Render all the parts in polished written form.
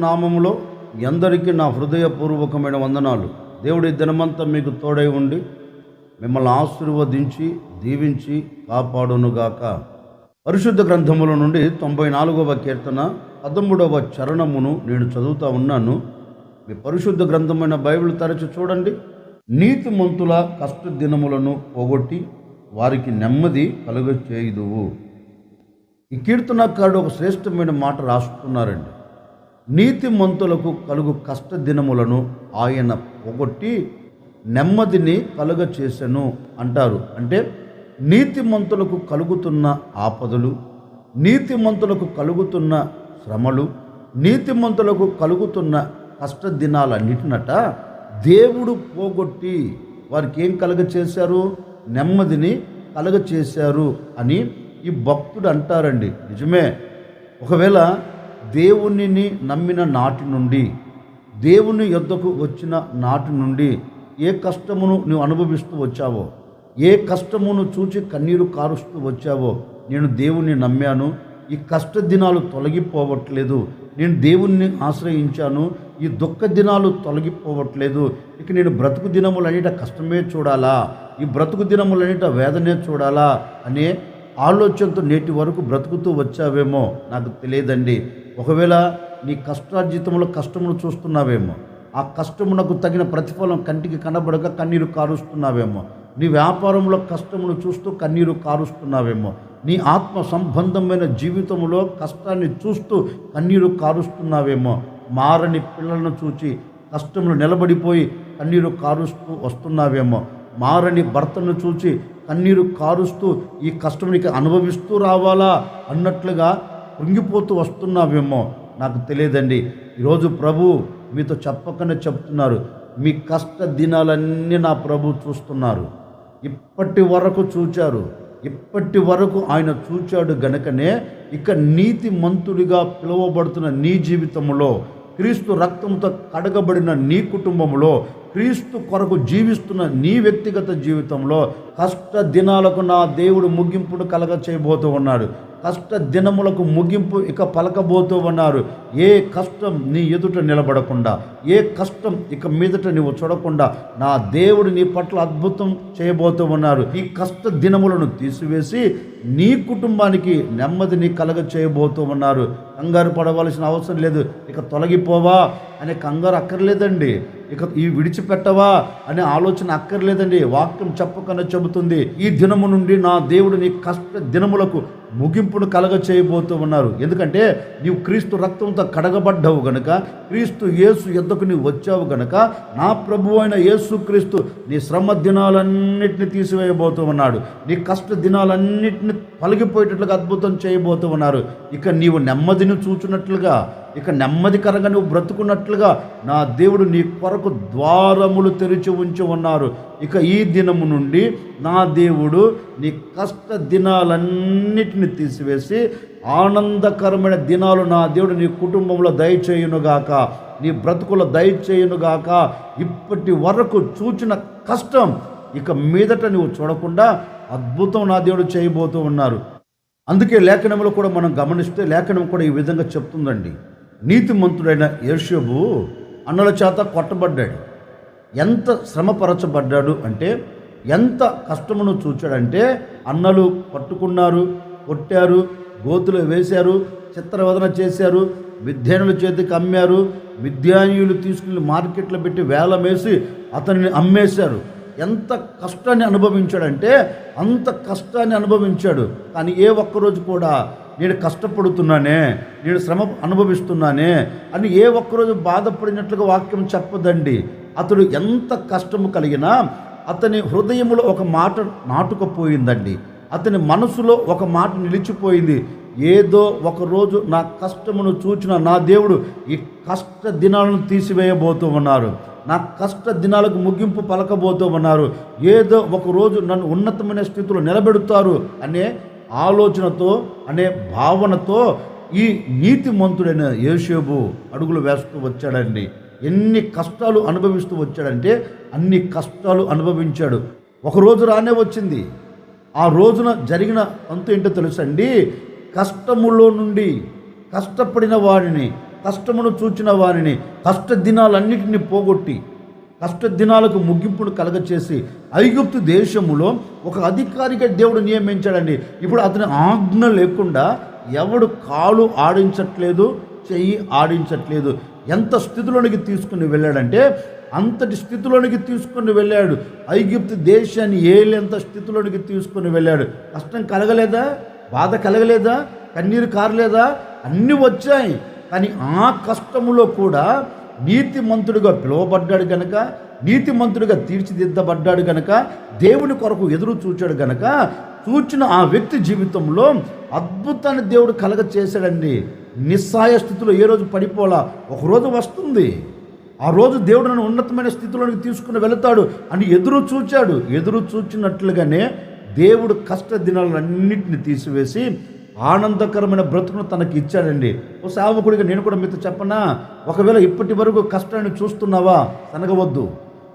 నామములో మీ అందరికీ నా హృదయపూర్వకమైన వందనాలు. దేవుడి దినమంతా మీకు తోడై ఉండి మిమ్మల్ని ఆశీర్వదించి దీవించి కాపాడునుగాక. పరిశుద్ధ గ్రంథముల నుండి 94వ కీర్తన 13వ చరణమును నేను చదువుతా ఉన్నాను. మీ పరిశుద్ధ గ్రంథమైన బైబిల్ తరచి చూడండి. నీతిమంతుల కష్ట దినములను పోగొట్టి వారికి నెమ్మది కలుగచేయుదువు. ఈ కీర్తనకారుడు ఒక శ్రేష్టమైన మాట రాస్తున్నారండి. నీతిమంతులకు కలుగు కష్ట దినములను ఆయన పోగొట్టి నెమ్మదిని కలుగ చేసెను అంటారు. అంటే నీతిమంతులకు కలుగుతున్న ఆపదలు, నీతిమంతులకు కలుగుతున్న శ్రమలు, నీతిమంతులకు కలుగుతున్న కష్ట దినాలన్నిటినట దేవుడు పోగొట్టి వారికి ఏం కలుగ చేశారు? నెమ్మదిని కలుగ చేశారు అని ఈ భక్తుడు అంటారండి. నిజమే. ఒకవేళ దేవునిని నమ్మిన నాటి నుండి, దేవుని యొద్దకు వచ్చిన నాటి నుండి ఏ కష్టమును నువ్వు అనుభవిస్తూ వచ్చావో, ఏ కష్టమును చూచి కన్నీరు కారుస్తూ వచ్చావో, నేను దేవుణ్ణి నమ్మాను, ఈ కష్ట దినాలు తొలగిపోవట్లేదు, నేను దేవుణ్ణి ఆశ్రయించాను, ఈ దుఃఖ దినాలు తొలగిపోవట్లేదు, ఇక నేను బ్రతుకు దినములన్నిట కష్టమే చూడాలా, ఈ బ్రతుకు దినములన్నిట వేదనే చూడాలా అనే ఆలోచనతో నేటి వరకు బ్రతుకుతూ వచ్చావేమో నాకు తెలియదండి. ఒకవేళ నీ కష్టార్జితంలో కష్టమును చూస్తున్నావేమో, ఆ కష్టమునకు తగిన ప్రతిఫలం కంటికి కనబడక కన్నీరు కారుస్తున్నావేమో, నీ వ్యాపారంలో కష్టమును చూస్తూ కన్నీరు కారుస్తున్నావేమో, నీ ఆత్మ సంబంధమైన జీవితంలో కష్టాన్ని చూస్తూ కన్నీరు కారుస్తున్నావేమో, మారని పిల్లలను చూచి కష్టములు నిలబడిపోయి కన్నీరు కారుస్తూ వస్తున్నావేమో, మారని భర్తను చూచి కన్నీరు కారుస్తూ ఈ కష్టం నీకు అనుభవిస్తూ రావాలా అన్నట్లుగా కృంగిపోతూ వస్తున్నావేమో నాకు తెలియదండి. ఈరోజు ప్రభు మీతో చెప్పకనే చెప్తున్నారు, మీ కష్ట దినాలన్నీ నా ప్రభు చూస్తున్నారు. ఇప్పటి వరకు చూచారు, ఇప్పటి వరకు ఆయన చూచాడు గనుకనే ఇక నీతిమంతుడిగా పిలువబడుతున్న నీ జీవితంలో, క్రీస్తు రక్తంతో కడగబడిన నీ కుటుంబంలో, క్రీస్తు కొరకు జీవిస్తున్న నీ వ్యక్తిగత జీవితంలో కష్ట దినాలకు నా దేవుడు ముగింపును కలగ చేయబోతూ ఉన్నాడు. కష్ట దినములకు ముగింపు ఇక పలకబోతూ ఉన్నారు. ఏ కష్టం నీ ఎదుట నిలబడకుండా, ఏ కష్టం ఇక మీదట నీవు చూడకుండా నా దేవుడు నీ పట్ల అద్భుతం చేయబోతూ ఉన్నారు. ఈ కష్ట దినములను తీసివేసి నీ కుటుంబానికి నెమ్మదిని కలగ చేయబోతూ ఉన్నారు. కంగారు పడవలసిన అవసరం లేదు. ఇక తొలగిపోవా అనే కంగారు అక్కర్లేదండి. ఇక ఈ విడిచిపెట్టవా అనే ఆలోచన అక్కర్లేదండి. వాక్యం చెప్పకనే చెబుతుంది, ఈ దినము నుండి నా దేవుడు నీ కష్ట దినములకు ముగింపును కలగ చేయబోతూ ఉన్నారు. ఎందుకంటే నీవు క్రీస్తు రక్తంతో కడగబడ్డావు గనుక, క్రీస్తు యేసు యొద్దకు నీవు వచ్చావు గనుక, నా ప్రభువు అయిన యేసు క్రీస్తు నీ శ్రమ దినాలన్నింటినీ తీసివేయబోతూ ఉన్నాడు. నీ కష్ట దినాలన్నింటినీ పలిగిపోయేటట్లుగా అద్భుతం చేయబోతూ ఉన్నారు. ఇక నీవు నెమ్మదిని చూచున్నట్లుగా, ఇక నెమ్మదికరంగా నువ్వు బ్రతుకున్నట్లుగా నా దేవుడు నీ కొరకు ద్వారములు తెరిచి ఉంచి ఉన్నారు. ఇక ఈ దినము నుండి నా దేవుడు నీ కష్ట దినాలన్నిటిని తీసివేసి ఆనందకరమైన దినాలు నా దేవుడు నీ కుటుంబంలో దయచేయునుగాక, నీ బ్రతుకులో దయచేయునుగాక. ఇప్పటి వరకు చూచిన కష్టం ఇక మీదట నువ్వు చూడకుండా అద్భుతం నా దేవుడు చేయబోతూ ఉన్నారు. అందుకే లేఖనంలో కూడా మనం గమనిస్తే లేఖనం కూడా ఈ విధంగా చెప్తుందండి. నీతిమంతుడైన యోషేబు అన్నల చేత కొట్టబడ్డాడు. ఎంత శ్రమపరచబడ్డాడు అంటే, ఎంత కష్టమును చూచాడంటే, అన్నలు పట్టుకున్నారు, కొట్టారు, గోతులు వేశారు, చిత్రవదన చేశారు, మిద్యానుల చేతికి అమ్మారు, మిద్యానీయులు తీసుకుని మార్కెట్లో పెట్టి వేలం వేసి అతన్ని అమ్మేశారు. ఎంత కష్టాన్ని అనుభవించాడంటే అంత కష్టాన్ని అనుభవించాడు. కానీ ఏ ఒక్కరోజు కూడా నేను కష్టపడుతున్నానే, నేను శ్రమ అనుభవిస్తున్నానే అని ఏ ఒక్కరోజు బాధపడినట్లుగా వాక్యం చెప్పదండి. అతడు ఎంత కష్టము కలిగినా అతని హృదయంలో ఒక మాట నాటుకుపోయిందండి. అతని మనసులో ఒక మాట నిలిచిపోయింది. ఏదో ఒకరోజు నా కష్టమును చూచిన నా దేవుడు ఈ కష్ట దినాలను తీసివేయబోతూ ఉన్నారు, నా కష్ట దినాలకు ముగింపు పలకబోతూ ఉన్నారు, ఏదో ఒకరోజు నన్ను ఉన్నతమైన స్థితిలో నిలబెడతారు అనే ఆలోచనతో, అనే భావనతో ఈ నీతిమంతుడైన యోషేబు అడుగులు వేస్తూ వచ్చాడండి. ఎన్ని కష్టాలు అనుభవిస్తూ వచ్చాడంటే అన్ని కష్టాలు అనుభవించాడు. ఒకరోజు రానే వచ్చింది. ఆ రోజున జరిగిన అంతు ఏంటో తెలుసండి, కష్టములో నుండి కష్టపడిన వాడిని, కష్టమును చూచిన వారిని, కష్ట దినాలన్నిటిని పోగొట్టి కష్ట దినాలకు ముగింపును కలగచేసి ఐగుప్తు దేశములో ఒక అధికారిగా దేవుడు నియమించాడండి. ఇప్పుడు అతని ఆజ్ఞ లేకుండా ఎవడు కాలు ఆడించట్లేదు, చెయ్యి ఆడించట్లేదు. ఎంత స్థితిలోనికి తీసుకుని వెళ్ళాడంటే అంతటి స్థితిలోనికి తీసుకుని వెళ్ళాడు. ఐగుప్తు దేశాన్ని ఏలేంత స్థితిలోనికి తీసుకుని వెళ్ళాడు. కష్టం కలగలేదా? బాధ కలగలేదా? కన్నీరు కారలేదా? అన్నీ వచ్చాయి. కానీ ఆ కష్టములో కూడా నీతిమంతుడిగా పిలువబడ్డాడు గనక, నీతిమంతుడిగా తీర్చిదిద్దబడ్డాడు గనక, దేవుని కొరకు ఎదురు చూచాడు గనక, చూచిన ఆ వ్యక్తి జీవితంలో అద్భుతాన్ని దేవుడు కలగ చేశాడండి. నిస్సహాయ స్థితిలో ఏ రోజు పడిపోలా. ఒకరోజు వస్తుంది, ఆ రోజు దేవుడు నన్ను ఉన్నతమైన స్థితిలోనికి తీసుకుని వెళతాడు అని ఎదురు చూచాడు. ఎదురు చూచినట్లుగానే దేవుడు కష్ట దినాలన్నింటినీ తీసివేసి ఆనందకరమైన బ్రతుకును తనకి ఇచ్చాడండి. ఓ సేవకుడిగా నేను కూడా మీతో చెప్పనా, ఒకవేళ ఇప్పటి వరకు కష్టాన్ని చూస్తున్నావా? సనగవద్దు.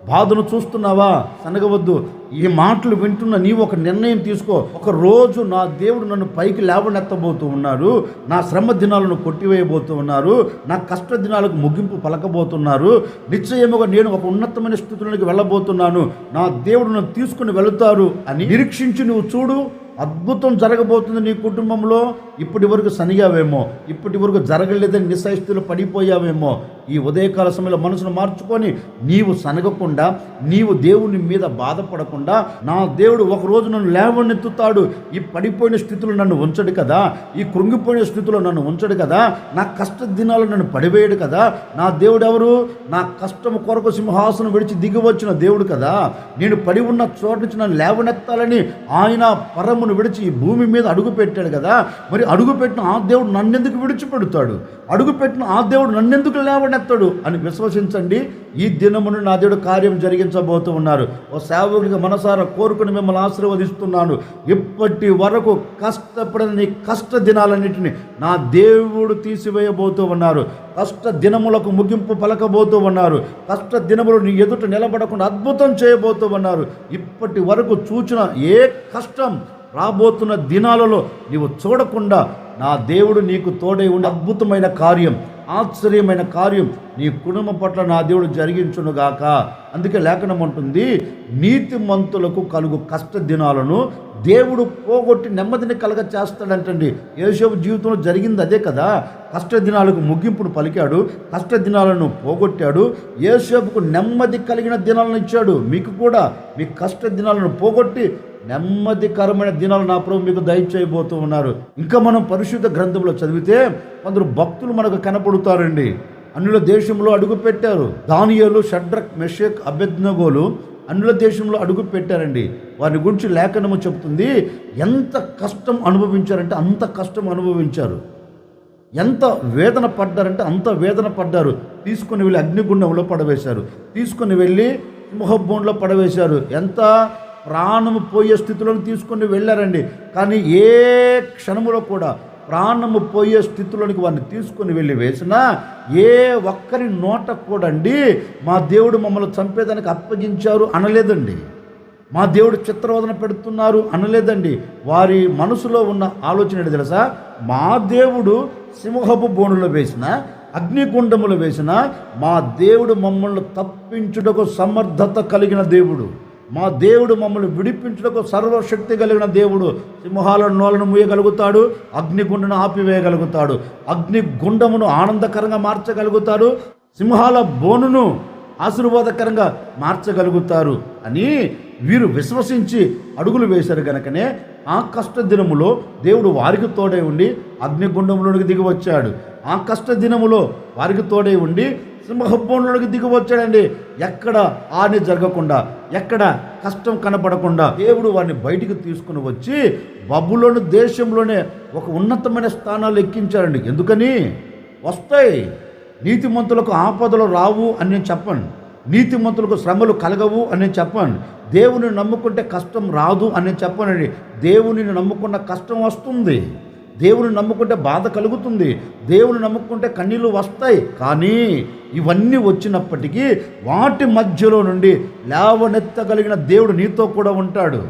బాధను చూస్తున్నావా? సనగవద్దు. ఈ మాటలు వింటున్న నీవు ఒక నిర్ణయం తీసుకో. ఒక రోజు నా దేవుడు నన్ను పైకి లేవనెత్తబోతూ ఉన్నారు, నా శ్రమ దినాలను కొట్టివేయబోతూ ఉన్నారు, నా కష్ట దినాలకు ముగింపు పలకబోతున్నారు. నిశ్చయముగా నేను ఒక ఉన్నతమైన స్థితిలోకి వెళ్ళబోతున్నాను, నా దేవుడు నన్ను తీసుకుని వెళుతారు అని నిరీక్షించి నువ్వు చూడు. అద్భుతం జరగబోతుంది నీ కుటుంబంలో. ఇప్పటి వరకు సనిగావేమో, ఇప్పటి వరకు జరగలేదని నిస్సహిస్తులు పడిపోయావేమో. ఈ ఉదయకాల సమయంలో మనసును మార్చుకొని నీవు సనగకుండా, నీవు దేవుని మీద బాధపడకుండా, నా దేవుడు ఒకరోజు నన్ను లేవనెత్తుతాడు, ఈ పడిపోయిన స్థితిలో నన్ను ఉంచడు కదా, ఈ కృంగిపోయిన స్థితిలో నన్ను ఉంచడు కదా, నా కష్ట దినాలు నన్ను పడివేయడు కదా. నా దేవుడు ఎవరు? నా కష్టం కొరకు సింహాసనం విడిచి దిగి వచ్చిన దేవుడు కదా. నేను పడి ఉన్న చోటు నుంచి నన్ను లేవనెత్తాలని ఆయన పరమును విడిచి ఈ భూమి మీద అడుగు పెట్టాడు కదా. మరి అడుగుపెట్టిన ఆ దేవుడు నన్నెందుకు విడిచిపెడతాడు? అడుగుపెట్టిన ఆ దేవుడు నన్నెందుకు లేవనెత్తాడు అని విశ్వసించండి. ఈ దినమును నా దేవుడు కార్యం జరిగించబోతూ ఉన్నారు. ఓ సేవకుడిగా మనసారా కోరుకుని మిమ్మల్ని ఆశీర్వదిస్తున్నాను. ఇప్పటి వరకు కష్టపడిన నీ కష్ట దినాలన్నింటినీ నా దేవుడు తీసివేయబోతూ ఉన్నారు. కష్ట దినములకు ముగింపు పలకబోతూ ఉన్నారు. కష్ట దినములు నీ ఎదుట నిలబడకుండా అద్భుతం చేయబోతూ ఉన్నారు. ఇప్పటి వరకు చూచిన ఏ కష్టం రాబోతున్న దినాలలో నీవు చూడకుండా నా దేవుడు నీకు తోడై ఉండి అద్భుతమైన కార్యం, ఆశ్చర్యమైన కార్యం నీ కుటుంబం పట్ల నా దేవుడు జరిగించునుగాక. అందుకే లేఖనం అంటుంది, నీతిమంతులకు కలుగు కష్ట దినాలను దేవుడు పోగొట్టి నెమ్మదిని కలగ చేస్తాడంటండి. యోసేపు జీవితంలో జరిగింది అదే కదా. కష్ట దినాలకు ముగింపును పలికాడు, కష్ట దినాలను పోగొట్టాడు, యోసేపుకు నెమ్మది కలిగిన దినాలను ఇచ్చాడు. మీకు కూడా మీ కష్ట దినాలను పోగొట్టి నెమ్మదికరమైన దినాలు నా ప్రభు మీకు దయచేయబోతూ ఉన్నారు. ఇంకా మనం పరిశుద్ధ గ్రంథంలో చదివితే కొందరు భక్తులు మనకు కనపడుతారండి. అన్యుల దేశంలో అడుగు పెట్టారు. దానియేలు, షడ్రక్, మెషక్, అబేద్నెగోలు అన్యుల దేశంలో అడుగు పెట్టారండి. వారి గురించి లేఖనము చెబుతుంది, ఎంత కష్టం అనుభవించారంటే అంత కష్టం అనుభవించారు, ఎంత వేదన పడ్డారంటే అంత వేదన పడ్డారు. తీసుకుని వెళ్ళి అగ్నిగుండంలో పడవేశారు, తీసుకుని వెళ్ళి సింహబోన్లో పడవేశారు. ఎంత ప్రాణము పోయే స్థితిలో తీసుకొని వెళ్ళారండి. కానీ ఏ క్షణములో కూడా ప్రాణము పోయే స్థితిలోనికి వారిని తీసుకొని వెళ్ళి వేసినా ఏ ఒక్కరి నోట కూడా అండి మా దేవుడు మమ్మల్ని చంపేదానికి అప్పగించారు అనలేదండి, మా దేవుడు చిత్రవదన పెడుతున్నారు అనలేదండి. వారి మనసులో ఉన్న ఆలోచన ఏంటి తెలుసా? మా దేవుడు సింహపు బోనులో వేసిన, అగ్నిగుండములు వేసిన మా దేవుడు మమ్మల్ని తప్పించుటకు సమర్థత కలిగిన దేవుడు, మా దేవుడు మమ్మల్ని విడిపించుటకు సర్వశక్తి కలిగిన దేవుడు. సింహాల నోలను మూయగలుగుతాడు, అగ్నిగుండను ఆపివేయగలుగుతాడు, అగ్నిగుండమును ఆనందకరంగా మార్చగలుగుతాడు, సింహాల బోనును ఆశీర్వాదకరంగా మార్చగలుగుతారు అని వీరు విశ్వసించి అడుగులు వేశారు గనకనే ఆ కష్ట దినములో దేవుడు వారికి తోడై ఉండి అగ్నిగుండంలోనికి దిగి వచ్చాడు. ఆ కష్ట దినములో వారికి తోడై ఉండి సింహబోన్లోకి దిగి వచ్చాడండి. ఎక్కడ హాని జరగకుండా, ఎక్కడ కష్టం కనపడకుండా దేవుడు వారిని బయటికి తీసుకుని వచ్చి బబులోను దేశంలోనే ఒక ఉన్నతమైన స్థానాలు ఎక్కించారండి. ఎందుకని? వస్తాయి. నీతిమంతులకు ఆపదలు రావు అని నేను చెప్పను, నీతిమంతులకు శ్రమలు కలగవు అని నేను చెప్పను, దేవుని నమ్ముకుంటే కష్టం రాదు అని నేను చెప్పనండి. దేవునిని నమ్ముకున్న కష్టం వస్తుంది, దేవుని నమ్ముకుంటే బాధ కలుగుతుంది, దేవుని నమ్ముకుంటే కన్నీళ్ళు వస్తాయి. కానీ ఇవన్నీ వచ్చినప్పటికీ వాటి మధ్యలో నుండి లేవనెత్తగలిగిన దేవుడు నీతో కూడా ఉంటాడు.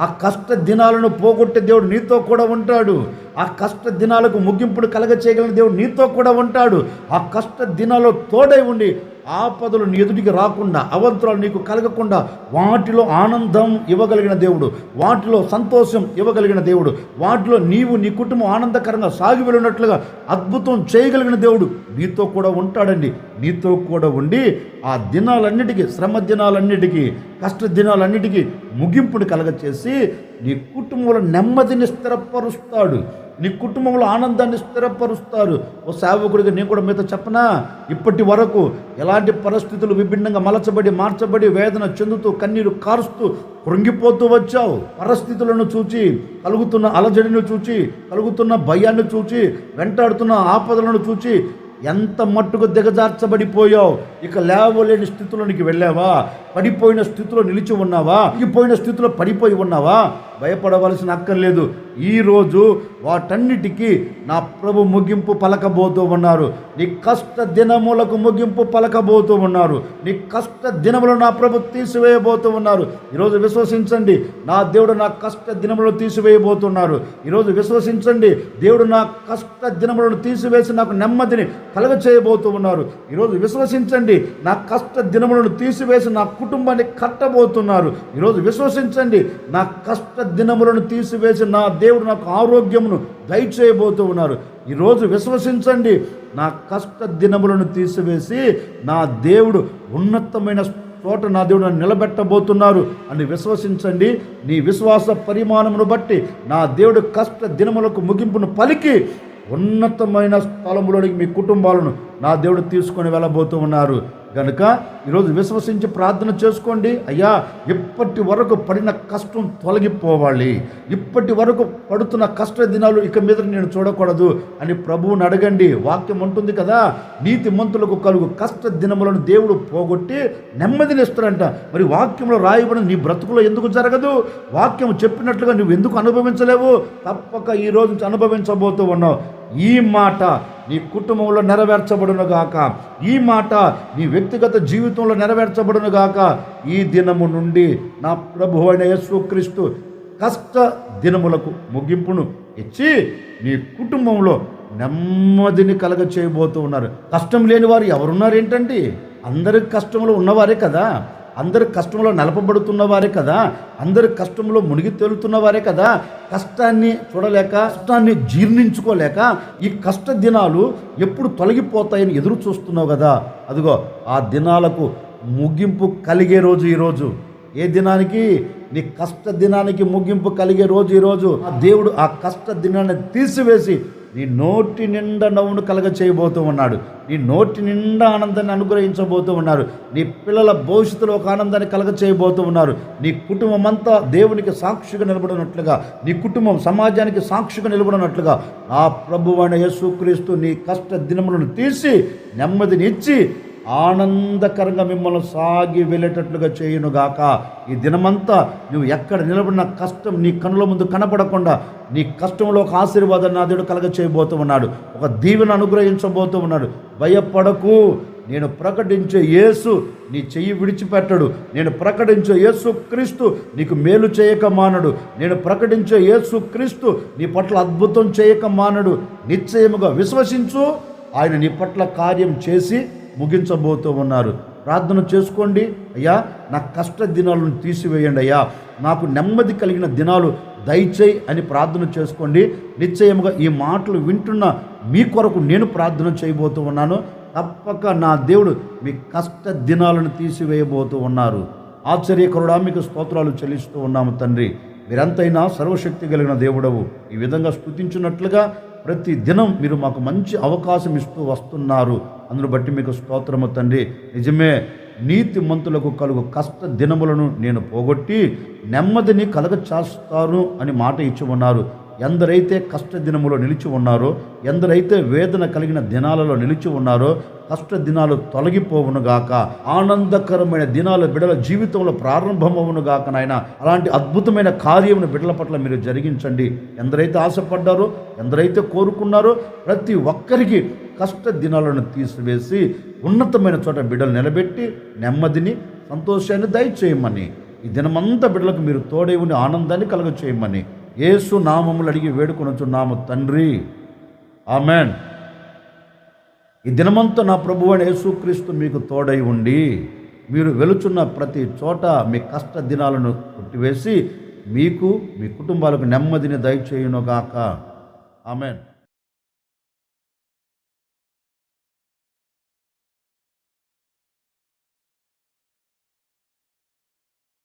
ఆ కష్ట దినాలను పోగొట్టే దేవుడు నీతో కూడా ఉంటాడు. ఆ కష్ట దినాలకు ముగింపుడు కలగ చేయగలిగిన దేవుడు నీతో కూడా ఉంటాడు. ఆ కష్ట దినాల్లో తోడై ఉండి ఆపదలు నీ ఎదుటికి రాకుండా, అవంతరాలు నీకు కలగకుండా వాటిలో ఆనందం ఇవ్వగలిగిన దేవుడు, వాటిలో సంతోషం ఇవ్వగలిగిన దేవుడు, వాటిలో నీవు నీ కుటుంబం ఆనందకరంగా సాగి వెళ్ళినట్లుగా అద్భుతం చేయగలిగిన దేవుడు నీతో కూడా ఉంటాడండి. నీతో కూడా ఉండి ఆ దినాలన్నిటికీ, శ్రమ దినాలన్నిటికీ, కష్ట దినాలన్నిటికీ ముగింపుని కలగచేసి నీ కుటుంబంలో నెమ్మదిని స్థిరపరుస్తాడు. నీ కుటుంబంలో ఆనందాన్ని స్థిరపరుస్తారు. ఓ సేవకుడిగా నేను కూడా మీతో చెప్పనా, ఇప్పటి వరకు ఎలాంటి పరిస్థితులు విభిన్నంగా మలచబడి మార్చబడి వేదన చెందుతూ కన్నీరు కారుస్తూ కృంగిపోతూ వచ్చావు. పరిస్థితులను చూచి, కలుగుతున్న అలజడిని చూచి, కలుగుతున్న భయాన్ని చూచి, వెంటాడుతున్న ఆపదలను చూచి ఎంత మట్టుకు దిగజార్చబడిపోయావు. ఇక లేవలేని స్థితిలోనికి వెళ్ళావా? పడిపోయిన స్థితిలో నిలిచి ఉన్నావా? పోయిన స్థితిలో పడిపోయి ఉన్నావా? భయపడవలసిన అక్కర్లేదు. ఈరోజు వాటన్నిటికీ నా ప్రభు ముగింపు పలకబోతూ ఉన్నారు. నీ కష్ట దినములకు ముగింపు పలకబోతూ ఉన్నారు. నీ కష్ట దినములను నా ప్రభు తీసివేయబోతూ ఉన్నారు. ఈరోజు విశ్వసించండి, నా దేవుడు నా కష్ట దినములను తీసివేయబోతున్నారు. ఈరోజు విశ్వసించండి, దేవుడు నా కష్ట దినములను తీసివేసి నాకు నెమ్మదిని కలగ చేయబోతూ ఉన్నారు. ఈరోజు విశ్వసించండి, నా కష్ట దినములను తీసివేసి నా కుటుంబాన్ని కట్టబోతున్నారు. ఈరోజు విశ్వసించండి, నా కష్ట దినములను తీసివేసి నా దేవుడు నాకు ఆరోగ్యమును దయచేయబోతూ ఉన్నారు. ఈరోజు విశ్వసించండి, నా కష్ట దినములను తీసివేసి నా దేవుడు ఉన్నతమైన చోట నా దేవుడు నన్ను నిలబెట్టబోతున్నారు అని విశ్వసించండి. నీ విశ్వాస పరిమాణమును బట్టి నా దేవుడు కష్ట దినములకు ముగింపును పలికి ఉన్నతమైన స్థలములోనికి మీ కుటుంబాలను నా దేవుడు తీసుకొని వెళ్ళబోతూ ఉన్నారు. కనుక ఈరోజు విశ్వసించి ప్రార్థన చేసుకోండి. అయ్యా, ఇప్పటి వరకు పడిన కష్టం తొలగిపోవాలి, ఇప్పటి వరకు పడుతున్న కష్ట దినాలు ఇక మీద నేను చూడకూడదు అని ప్రభువుని అడగండి. వాక్యం ఉంటుంది కదా, నీతి మంతులకు కలుగు కష్ట దినములను దేవుడు పోగొట్టి నెమ్మదినిస్తాడంట. మరి వాక్యంలో రాయబడిన నీ బ్రతుకులో ఎందుకు జరగదు? వాక్యం చెప్పినట్లుగా నువ్వు ఎందుకు అనుభవించలేవు? తప్పక ఈ రోజు నుంచి అనుభవించబోతూ ఉన్నావు. ఈ మాట నీ కుటుంబంలో నెరవేర్చబడునుగాక. ఈ మాట నీ వ్యక్తిగత జీవితంలో నెరవేర్చబడునుగాక. ఈ దినము నుండి నా ప్రభువు అయిన యేసుక్రీస్తు కష్ట దినములకు ముగింపును ఇచ్చి నీ కుటుంబంలో నెమ్మదిని కలగ చేయబోతూ ఉన్నారు. కష్టం లేని వారు ఎవరున్నారు ఏంటండి? అందరి కష్టంలో ఉన్నవారే కదా, అందరు కష్టంలో నలపబడుతున్న వారే కదా, అందరు కష్టంలో మునిగి తేలుతున్న వారే కదా. కష్టాన్ని చూడలేక, కష్టాన్ని జీర్ణించుకోలేక ఈ కష్ట దినాలు ఎప్పుడు తొలగిపోతాయని ఎదురు చూస్తున్నావు కదా. అదిగో ఆ దినాలకు ముగింపు కలిగే రోజు ఈరోజు. ఏ దినానికి? నీ కష్ట దినానికి ముగింపు కలిగే రోజు ఈరోజు. ఆ దేవుడు ఆ కష్ట దినాన్ని తీసివేసి నీ నోటి నిండా నవ్వును కలగ చేయబోతూ ఉన్నాడు. నీ నోటి నిండా ఆనందాన్ని అనుగ్రహించబోతూ ఉన్నారు. నీ పిల్లల భవిష్యత్తులో ఒక ఆనందాన్ని కలగ చేయబోతూ ఉన్నారు. నీ కుటుంబం అంతా దేవునికి సాక్షిగా నిలబడినట్లుగా, నీ కుటుంబం సమాజానికి సాక్షిగా నిలబడినట్లుగా నా ప్రభువైన యేసుక్రీస్తు నీ కష్ట దినములను తీసి నెమ్మదిని ఇచ్చి ఆనందకరంగా మిమ్మల్ని సాగి వెళ్ళేటట్లుగా చేయునుగాక. ఈ దినమంతా నువ్వు ఎక్కడ నిలబడిన కష్టం నీ కనుల ముందు కనపడకుండా నీ కష్టంలో ఒక ఆశీర్వాదం నా దేవుడు కలగ చేయబోతూ ఉన్నాడు. ఒక దీవెన అనుగ్రహించబోతూ ఉన్నాడు. భయపడకు, నేను ప్రకటించే యేసు నీ చెయ్యి విడిచిపెట్టడు. నేను ప్రకటించే యేసు క్రీస్తు నీకు మేలు చేయక మానడు. నేను ప్రకటించే యేసు క్రీస్తు నీ పట్ల అద్భుతం చేయక మానడు. నిశ్చయముగా విశ్వసించు, ఆయన నీ పట్ల కార్యం చేసి ముగించబోతూ ఉన్నారు. ప్రార్థన చేసుకోండి. అయ్యా, నా కష్ట దినాలను తీసివేయండి అయ్యా, నాకు నెమ్మది కలిగిన దినాలు దయచేయి అని ప్రార్థన చేసుకోండి. నిశ్చయముగా ఈ మాటలు వింటున్న మీ కొరకు నేను ప్రార్థన చేయబోతూ ఉన్నాను. తప్పక నా దేవుడు మీ కష్ట దినాలను తీసివేయబోతూ ఉన్నారు. ఆశ్చర్యకరుడా, మీకు స్తోత్రాలు చెల్లిస్తూ ఉన్నాము తండ్రి. మీరంతైనా సర్వశక్తి కలిగిన దేవుడవు. ఈ విధంగా స్తుతించినట్లుగా ప్రతి దినం మీరు మాకు మంచి అవకాశం ఇస్తూ వస్తున్నారు. అందును బట్టి మీకు స్తోత్రము తండ్రి. నిజమే, నీతి మంతులకు కలుగు కష్ట దినములను నేను పోగొట్టి నెమ్మదిని కలగ చేస్తాను అని మాట ఇచ్చి ఉన్నారు. ఎందరైతే కష్ట దినములో నిలిచి ఉన్నారో, ఎందరైతే వేదన కలిగిన దినాలలో నిలిచి ఉన్నారో, కష్ట దినాలు తొలగిపోవునుగాక. ఆనందకరమైన దినాలు బిడ్డల జీవితంలో ప్రారంభమవునుగాక. నాయన, అలాంటి అద్భుతమైన కార్యమును బిడ్డల పట్ల మీరు జరిగించండి. ఎందరైతే ఆశపడ్డారో, ఎందరైతే కోరుకున్నారో ప్రతి ఒక్కరికి కష్ట దినాలను తీసివేసి ఉన్నతమైన చోట బిడ్డలు నిలబెట్టి నెమ్మదిని, సంతోషాన్ని దయచేయమని ఈ దినమంతా బిడ్డలకు మీరు తోడై ఉండి ఆనందాన్ని కలుగ చేయమని యేసు నామములు అడిగి వేడుకొనుచున్నాము తండ్రి, ఆమెన్. ఈ దినమంతా నా ప్రభువైన యేసుక్రీస్తు మీకు తోడై ఉండి మీరు వెలుచున్న ప్రతి చోట మీ కష్ట దినాలను కొట్టివేసి మీకు మీ కుటుంబాలకు నెమ్మదిని దయచేయునుగాక. ఆమెన్.